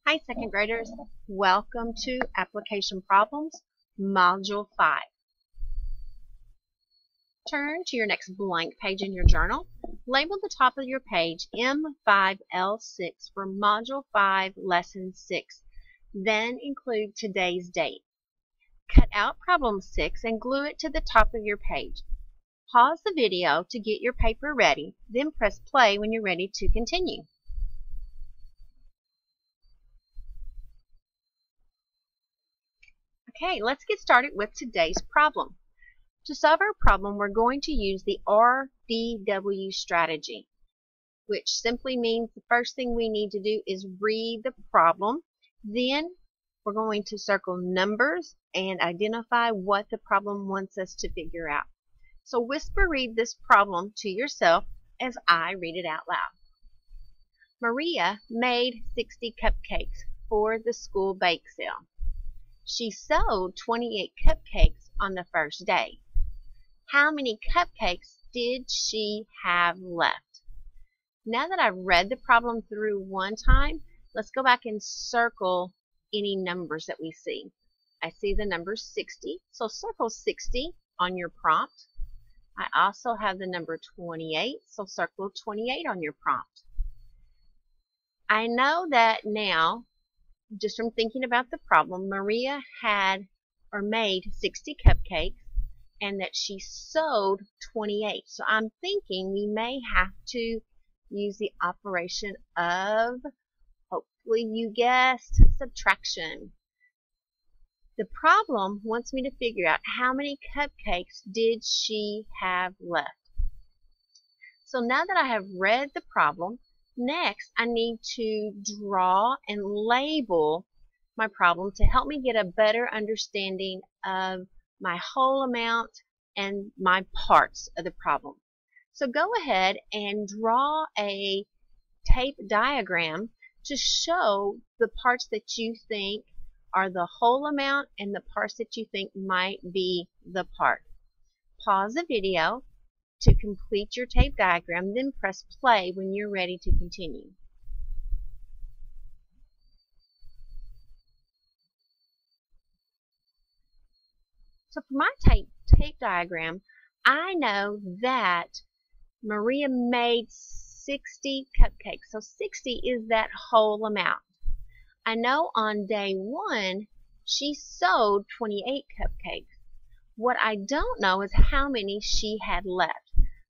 Hi, second graders. Welcome to Application Problems, Module 5. Turn to your next blank page in your journal. Label the top of your page M5L6 for Module 5, Lesson 6. Then include today's date. Cut out Problem 6 and glue it to the top of your page. Pause the video to get your paper ready, then press play when you're ready to continue. Okay, let's get started with today's problem. To solve our problem, we're going to use the RDW strategy, which simply means the first thing we need to do is read the problem. Then we're going to circle numbers and identify what the problem wants us to figure out. So whisper read this problem to yourself as I read it out loud. Maria made 60 cupcakes for the school bake sale. She sold 28 cupcakes on the first day. How many cupcakes did she have left? Now that I've read the problem through one time, let's go back and circle any numbers that we see. I see the number 60, so circle 60 on your prompt. I also have the number 28, so circle 28 on your prompt. I know that now, just from thinking about the problem, Maria made 60 cupcakes and that she sold 28. So I'm thinking we may have to use the operation of, hopefully you guessed, subtraction. The problem wants me to figure out how many cupcakes did she have left. So now that I have read the problem, next, I need to draw and label my problem to help me get a better understanding of my whole amount and my parts of the problem. So go ahead and draw a tape diagram to show the parts that you think are the whole amount and the parts that you think might be the part. Pause the video to complete your tape diagram, then press play when you're ready to continue. So for my tape diagram, I know that Maria made 60 cupcakes. So 60 is that whole amount. I know on day 1, she sold 28 cupcakes. What I don't know is how many she had left.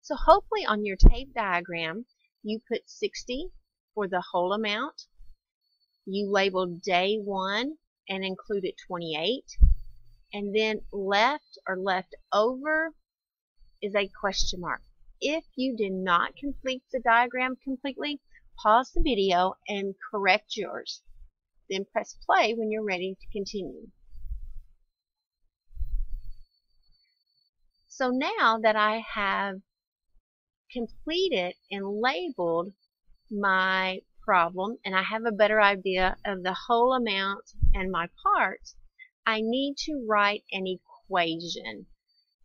So hopefully on your tape diagram, you put 60 for the whole amount. You labeled day 1 and included 28. And then left or left over is a question mark. If you did not complete the diagram completely, pause the video and correct yours. Then press play when you're ready to continue. So now that I have completed and labeled my problem and I have a better idea of the whole amount and my parts, I need to write an equation.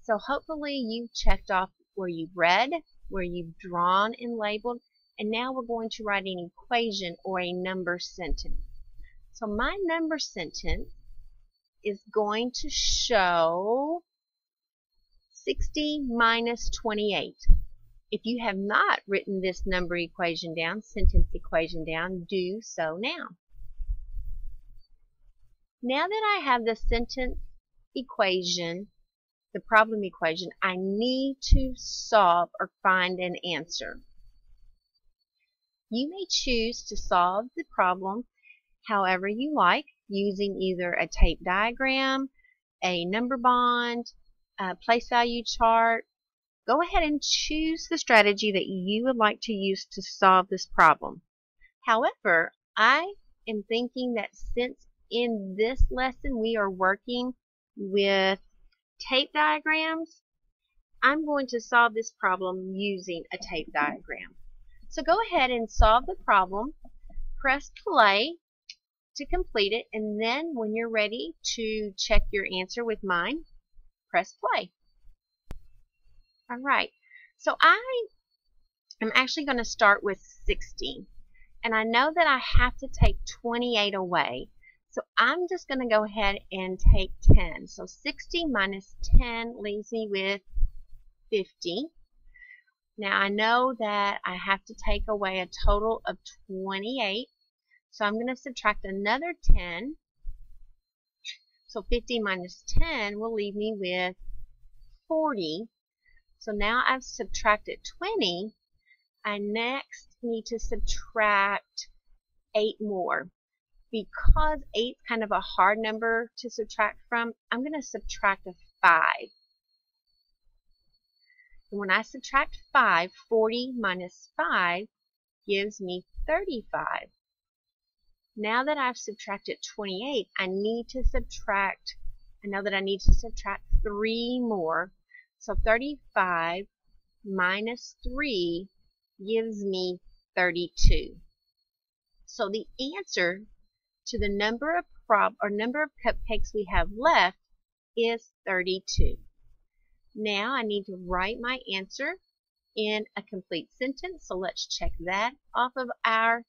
So hopefully you've checked off where you've read, where you've drawn and labeled, and now we're going to write an equation or a number sentence. So my number sentence is going to show 60 minus 28. If you have not written this number equation down, sentence equation down, do so now. Now that I have the sentence equation, the problem equation, I need to solve or find an answer. You may choose to solve the problem however you like, using either a tape diagram, a number bond, a place value chart. Go ahead and choose the strategy that you would like to use to solve this problem. However, I am thinking that since in this lesson we are working with tape diagrams, I'm going to solve this problem using a tape diagram. So go ahead and solve the problem, press play to complete it, and then when you're ready to check your answer with mine, press play. Alright, so I am actually going to start with 60. And I know that I have to take 28 away. So I'm just going to go ahead and take 10. So 60 minus 10 leaves me with 50. Now I know that I have to take away a total of 28. So I'm going to subtract another 10. So 50 minus 10 will leave me with 40. So now I've subtracted 20. I next need to subtract 8 more. Because 8 is kind of a hard number to subtract from, I'm going to subtract a 5. And when I subtract 5, 40 minus 5 gives me 35. Now that I've subtracted 28, I know that I need to subtract 3 more. So 35 minus 3 gives me 32. So the answer to the number of cupcakes we have left is 32. Now I need to write my answer in a complete sentence. So let's check that off of our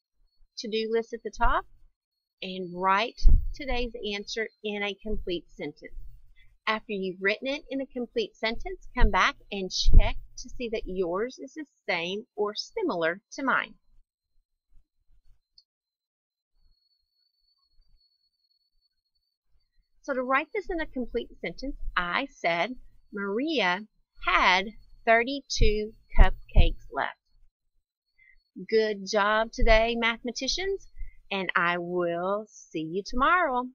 to-do list at the top and write today's answer in a complete sentence. After you've written it in a complete sentence, come back and check to see that yours is the same or similar to mine. So to write this in a complete sentence, I said Maria had 32 cupcakes left. Good job today, mathematicians, and I will see you tomorrow.